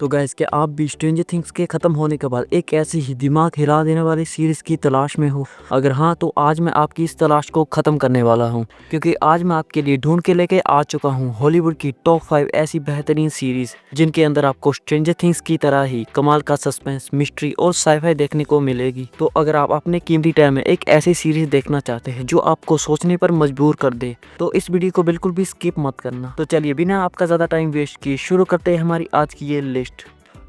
तो गाइस, क्या आप भी स्ट्रेंजर थिंग्स के ख़त्म होने के बाद एक ऐसी ही दिमाग हिला देने वाली सीरीज़ की तलाश में हो? अगर हाँ, तो आज मैं आपकी इस तलाश को ख़त्म करने वाला हूँ, क्योंकि आज मैं आपके लिए ढूंढ के लेके आ चुका हूँ हॉलीवुड की टॉप 5 ऐसी बेहतरीन सीरीज़ जिनके अंदर आपको स्ट्रेंजर थिंग्स की तरह ही कमाल का सस्पेंस, मिस्ट्री और साईफाई देखने को मिलेगी। तो अगर आप अपने कीमती टाइम में एक ऐसी सीरीज़ देखना चाहते हैं जो आपको सोचने पर मजबूर कर दे, तो इस वीडियो को बिल्कुल भी स्किप मत करना। तो चलिए बिना आपका ज़्यादा टाइम वेस्ट किए शुरू करते हैं हमारी आज की ये लिस्ट।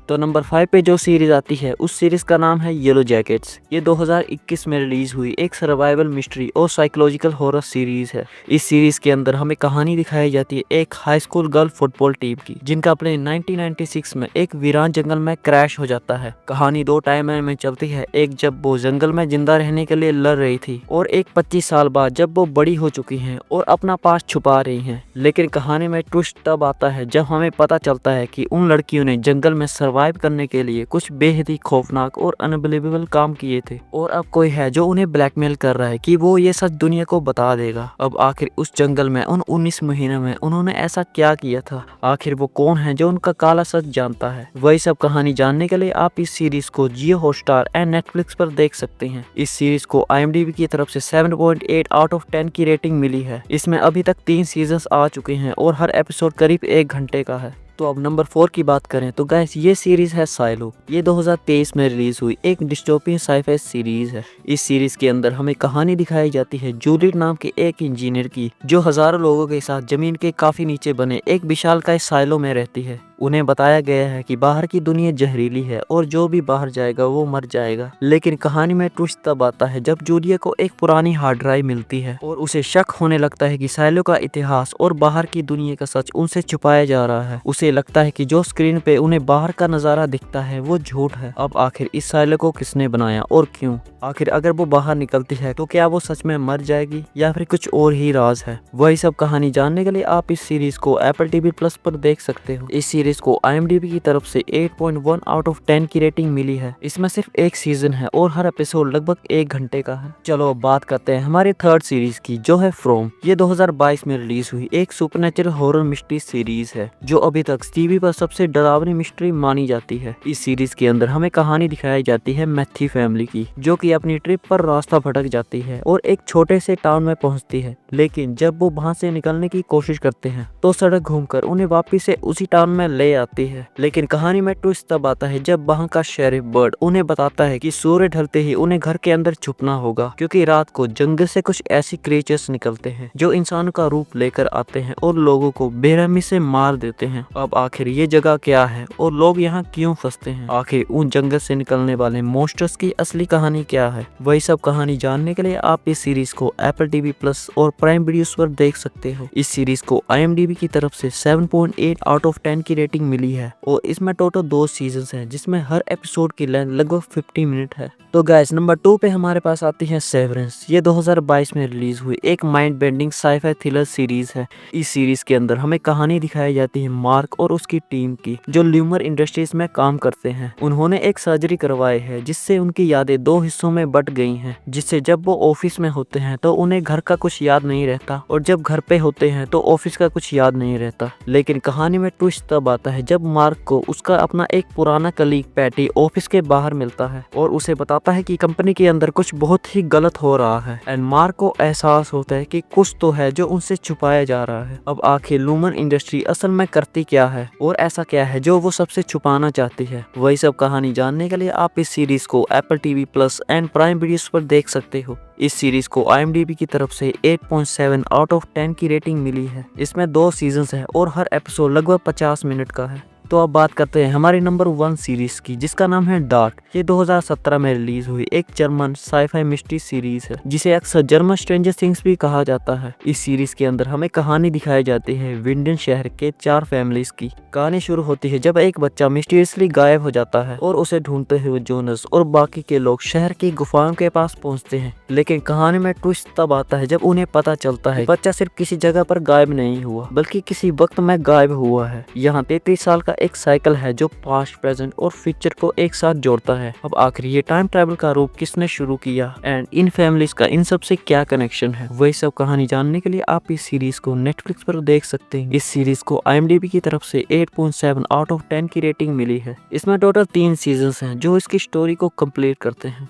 तो नंबर 5 पे जो सीरीज़ आती है उस सीरीज़ का नाम है येलो जैकेट्स। ये 2021 में रिलीज़ हुई एक सर्वाइवल मिस्ट्री और साइकोलॉजिकल हॉरर सीरीज़ है। इस सीरीज़ के अंदर हमें कहानी दिखाई जाती है एक high school girl football team की, जिनका प्लेन 1996 में एक वीरान जंगल में क्रैश हो जाता है। कहानी दो टाइम में चलती है, एक जब वो जंगल में जिंदा रहने के लिए लड़ रही थी और एक 25 साल बाद जब वो बड़ी हो चुकी हैं और अपना पास्ट छुपा रही हैं। लेकिन कहानी में ट्विस्ट तब आता है जब हमें पता चलता है कि उन लड़कियों ने जंगल में सर्वाइव करने के लिए कुछ बेहद ही खौफनाक और अनबिलीवेबल काम किए थे, और अब कोई है जो उन्हें ब्लैकमेल कर रहा है कि वो ये सच दुनिया को बता देगा। अब आखिर उस जंगल में उन 19 महीनों में उन्होंने ऐसा क्या किया था? आखिर वो कौन है जो उनका काला सच जानता है? वही सब कहानी जानने के लिए आप इस सीरीज को जियो हॉटस्टार एंड नेटफ्लिक्स पर देख सकते हैं। इस सीरीज को IMDb की तरफ से 7.8 आउट ऑफ 10 की रेटिंग मिली है। इसमें अभी तक 3 सीजन्स आ चुके हैं और हर एपिसोड करीब 1 घंटे का है। तो अब नंबर 4 की बात करें तो गाइस, ये सीरीज है साइलो। ये 2023 में रिलीज हुई एक डिस्टोपियन साईफाई सीरीज है। इस सीरीज के अंदर हमें कहानी दिखाई जाती है जूलियट नाम के एक इंजीनियर की, जो हजारों लोगों के साथ जमीन के काफी नीचे बने एक विशालकाय साइलो में रहती है। उन्हें बताया गया है कि बाहर की दुनिया जहरीली है और जो भी बाहर जाएगा वो मर जाएगा। लेकिन कहानी में ट्विस्ट तब आता है जब जूलिया को एक पुरानी हार्ड ड्राइव मिलती है और उसे शक होने लगता है कि साइलो का इतिहास और बाहर की दुनिया का सच उनसे छुपाया जा रहा है। उसे लगता है कि जो स्क्रीन पे उन्हें बाहर का नजारा दिखता है वो झूठ है। अब आखिर इस साइलो को किसने बनाया और क्यों? आखिर अगर वो बाहर निकलती है तो क्या वो सच में मर जाएगी या फिर कुछ और ही राज है? वही सब कहानी जानने के लिए आप इस सीरीज को Apple TV Plus पर देख सकते हो। इस सीरीज को IMDb की तरफ से 8.1 आउट ऑफ 10 की रेटिंग मिली है। इसमें सिर्फ एक सीजन है और हर एपिसोड लगभग 1 घंटे का है। चलो अब बात करते हैं हमारी थर्ड सीरीज की, जो है फ्रॉम। ये 2022 में रिलीज हुई एक सुपरनेचुरल हॉरर मिस्ट्री सीरीज है, जो अभी तक टीवी पर सबसे डरावनी मिस्ट्री मानी जाती है। इस सीरीज के अंदर हमें कहानी दिखाई जाती है मैथी फैमिली की, जो कि अपनी ट्रिप पर रास्ता भटक जाती है और एक छोटे से टाउन में पहुंचती है। लेकिन जब वो वहां से निकलने की कोशिश करते हैं तो सड़क घूमकर उन्हें वापिस से उसी टाउन में ले आती है। लेकिन कहानी में ट्विस्ट तब आता है जब वहां का शेरिफ बर्ड उन्हें बताता है कि सूर्य ढलते ही उन्हें घर के अंदर छुपना होगा, क्योंकि रात को जंगल से कुछ ऐसी क्रिएचर्स निकलते हैं जो इंसान का रूप लेकर आते हैं और लोगों को बेरहमी से मार देते हैं। अब आखिर ये जगह क्या है और लोग यहाँ क्यों फंसते हैं? आखिर उन जंगल से निकलने वाले मॉन्स्टर्स की असली कहानी क्या है? वही सब कहानी जानने के लिए आप इस सीरीज को Apple TV Plus और प्राइम वीडियोस पर देख सकते हो। इस सीरीज को IMDb की तरफ से 7.8 आउट ऑफ 10 की रेटिंग मिली है और इसमें टोटल 2 सीजन्स हैं, जिसमें हर एपिसोड की लेंथ लगभग 50 मिनट है। तो गाइस, नंबर 2 पे हमारे पास आती है सेवरेंस। ये 2022 में रिलीज हुई एक mind bending scifi thriller series है। इस सीरीज के अंदर हमें कहानी दिखाई जाती है मार्क और उसकी टीम की, जो ल्यूमर इंडस्ट्रीज में काम करते हैं। उन्होंने एक सर्जरी करवाई है जिससे उनकी यादें 2 हिस्सों में बट गई हैं, जिससे जब वो ऑफिस में होते हैं तो उन्हें घर का कुछ याद नहीं रहता और जब घर पे होते हैं तो ऑफिस का कुछ याद नहीं रहता। लेकिन कहानी में ट्विस्ट तब आता है जब मार्क को उसका अपना एक पुराना कलीग पैटी ऑफिस के बाहर मिलता है और उसे बताता है कि कंपनी के अंदर कुछ बहुत ही गलत हो रहा है। एंड मार्क को एहसास होता है कि कुछ तो है जो उनसे छुपाया जा रहा है। अब आखिर ल्यूमर इंडस्ट्री असल में करती क्या है और ऐसा क्या है जो वो सबसे छुपाना चाहती है? वही सब कहानी जानने के लिए आप इस सीरीज को Apple TV Plus and prime videos पर देख सकते हो। इस सीरीज को IMDb की तरफ से 8.7 आउट ऑफ 10 की रेटिंग मिली है। इसमें 2 सीजन्स हैं और हर एपिसोड लगभग 50 मिनट का है। तो अब बात करते हैं हमारी नंबर 1 सीरीज की, जिसका नाम है डार्क। ये 2017 में रिलीज हुई एक जर्मन साईफाई मिस्ट्री सीरीज है, जिसे अक्सर जर्मन स्ट्रेंजर थिंग्स भी कहा जाता है। इस सीरीज के अंदर हमें कहानी दिखाई जाती है विंडन शहर के 4 फैमिलीज की। कहानी शुरू होती है जब एक बच्चा मिस्टीरियसली गायब हो जाता है और उसे ढूंढते हुए जोनस और बाकी के लोग शहर की गुफाओं के पास पहुंचते हैं। लेकिन कहानी में ट्विस्ट तब आता है जब उन्हें पता चलता है बच्चा सिर्फ किसी जगह पर गायब नहीं हुआ, बल्कि किसी वक्त में गायब हुआ है। यहाँ 33 साल का एक साइकिल है जो पास्ट, प्रेजेंट और फ्यूचर को एक साथ जोड़ता है। अब आखिर ये टाइम ट्रैवल का रूप किसने शुरू किया एंड इन फैमिलीज का इन सब से क्या कनेक्शन है, वही सब कहानी जानने के लिए आप इस सीरीज को नेटफ्लिक्स पर देख सकते हैं। इस सीरीज को IMDb की तरफ से 8.7 आउट ऑफ 10 की रेटिंग मिली है। इसमें टोटल 3 सीजन्स हैं जो इसकी स्टोरी को कंप्लीट करते हैं।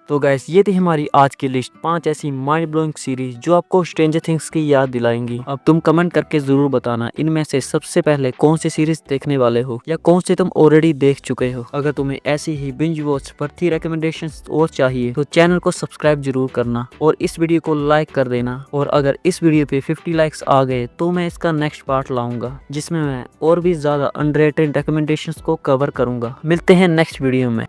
तो गाइस ये थी हमारी आज की लिस्ट 5 ऐसी माइंड ब्लोइंग सीरीज जो आपको स्ट्रेंजर थिंग्स की याद दिलाएंगी। अब तुम कमेंट करके जरूर बताना इनमें से सबसे पहले कौन सी सीरीज देखने वाले हो या कौन से तुम ऑलरेडी देख चुके हो। अगर तुम्हें ऐसी ही बिंज वॉच भर्ती रिकमेंडेशंस और चाहिए तो चैनल को सब्सक्राइब जरूर करना और इस वीडियो को लाइक कर देना। और अगर इस वीडियो पे 50 लाइक्स आ गए तो मैं इसका नेक्स्ट पार्ट लाऊंगा जिसमें मैं और भी ज्यादा अंडररेटेड रिकमेंडेशंस को कवर करूंगा। मिलते हैं नेक्स्ट वीडियो में।